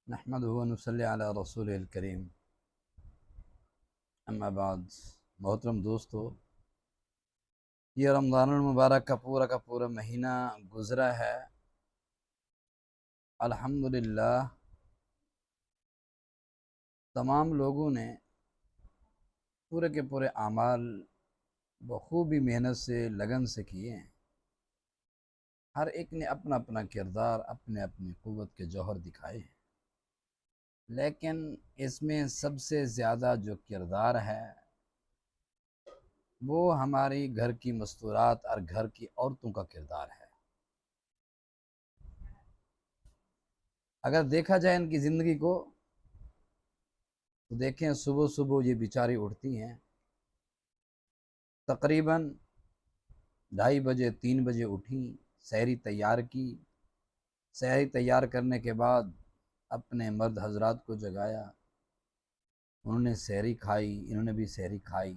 نحمدہ و نصلی علی رسول الکریم، اما بعد۔ محترم دوستو، یہ رمضان المبارک کا پورا مہینہ گزرا ہے۔ الحمدللہ تمام لوگوں نے پورے کے پورے اعمال بخوبی محنت سے لگن سے کیے ہیں۔ ہر ایک نے اپنا اپنا کردار اپنے اپنی قوت کے جوہر دکھائے ہیں، لیکن اس میں سب سے زیادہ جو کردار ہے وہ ہماری گھر کی مستورات اور گھر کی عورتوں کا کردار ہے۔ اگر دیکھا جائے ان کی زندگی کو تو دیکھیں، صبح صبح یہ بیچاری اٹھتی ہیں، تقریباً 2:30 بجے 3 بجے اٹھیں، سحری تیار کی، سحری تیار کرنے کے بعد اپنے مرد حضرات کو جگایا، انہوں نے سحری کھائی، انہوں نے بھی سحری کھائی،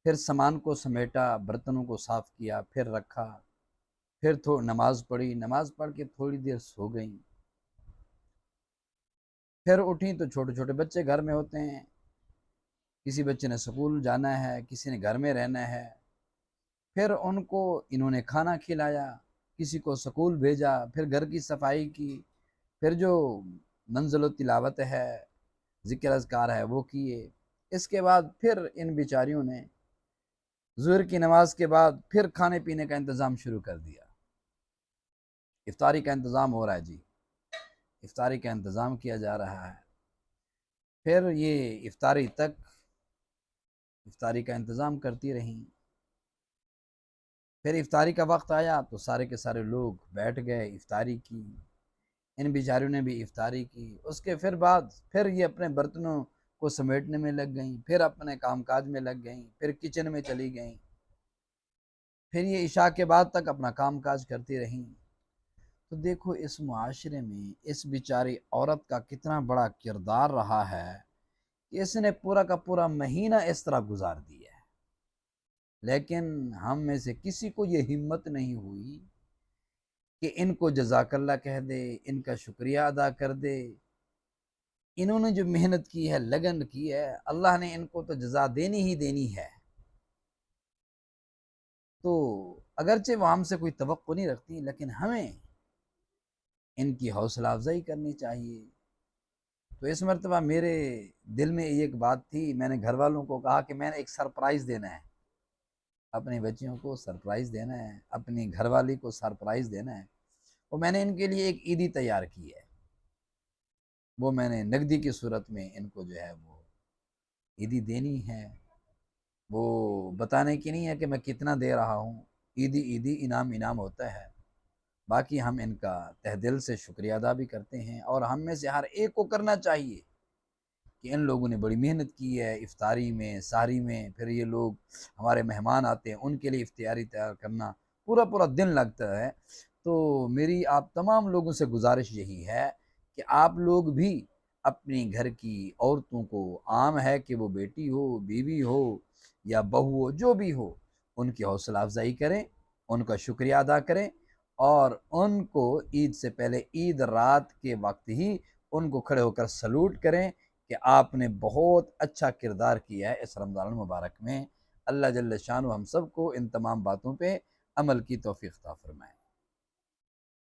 پھر سامان کو سمیٹا، برتنوں کو صاف کیا، پھر رکھا، پھر نماز پڑھی، نماز پڑھ کے تھوڑی دیر سو گئیں، پھر اٹھیں تو چھوٹے چھوٹے بچے گھر میں ہوتے ہیں، کسی بچے نے سکول جانا ہے، کسی نے گھر میں رہنا ہے، پھر ان کو انہوں نے کھانا کھلایا، کسی کو سکول بھیجا، پھر گھر کی صفائی کی، پھر جو منزل و تلاوت ہے، ذکر اذکار ہے وہ کیے۔ اس کے بعد پھر ان بیچاریوں نے ظہر کی نماز کے بعد پھر کھانے پینے کا انتظام شروع کر دیا۔ افطاری کا انتظام ہو رہا ہے، جی افطاری کا انتظام کیا جا رہا ہے۔ پھر یہ افطاری تک افطاری کا انتظام کرتی رہیں، پھر افطاری کا وقت آیا تو سارے کے سارے لوگ بیٹھ گئے، افطاری کی، ان بیچاریوں نے بھی افطاری کی۔ اس کے پھر یہ اپنے برتنوں کو سمیٹنے میں لگ گئیں، پھر اپنے کام کاج میں لگ گئیں، پھر کچن میں چلی گئیں، پھر یہ عشاء کے بعد تک اپنا کام کاج کرتی رہیں۔ تو دیکھو اس معاشرے میں اس بیچاری عورت کا کتنا بڑا کردار رہا ہے کہ اس نے پورا کا پورا مہینہ اس طرح گزار دیا ہے، لیکن ہم میں سے کسی کو یہ ہمت نہیں ہوئی کہ ان کو جزاک اللہ کہہ دے، ان کا شکریہ ادا کر دے۔ انہوں نے جو محنت کی ہے، لگن کی ہے، اللہ نے ان کو تو جزا دینی ہی دینی ہے۔ تو اگرچہ وہ ہم سے کوئی توقع نہیں رکھتی، لیکن ہمیں ان کی حوصلہ افزائی کرنی چاہیے۔ تو اس مرتبہ میرے دل میں ایک بات تھی، میں نے گھر والوں کو کہا کہ میں نے ایک سرپرائز دینا ہے، اپنی بچیوں کو سرپرائز دینا ہے، اپنی گھر والی کو سرپرائز دینا ہے۔ اور میں نے ان کے لیے ایک عیدی تیار کی ہے، وہ میں نے نقدی کی صورت میں ان کو جو ہے وہ عیدی دینی ہے۔ وہ بتانے کی نہیں ہے کہ میں کتنا دے رہا ہوں، عیدی عیدی انعام انعام ہوتا ہے۔ باقی ہم ان کا تہ دل سے شکریہ ادا بھی کرتے ہیں، اور ہم میں سے ہر ایک کو کرنا چاہیے کہ ان لوگوں نے بڑی محنت کی ہے، افطاری میں، سحری میں، پھر یہ لوگ ہمارے مہمان آتے ہیں ان کے لیے افطاری تیار کرنا پورا پورا دن لگتا ہے۔ تو میری آپ تمام لوگوں سے گزارش یہی ہے کہ آپ لوگ بھی اپنی گھر کی عورتوں کو، عام ہے کہ وہ بیٹی ہو، بیوی ہو یا بہو ہو، جو بھی ہو، ان کی حوصلہ افزائی کریں، ان کا شکریہ ادا کریں، اور ان کو عید سے پہلے عید رات کے وقت ہی ان کو کھڑے ہو کر سلوٹ کریں کہ آپ نے بہت اچھا کردار کیا ہے اس رمضان المبارک میں۔ اللہ جل شانہ ہم سب کو ان تمام باتوں پہ عمل کی توفیق عطا فرمائے۔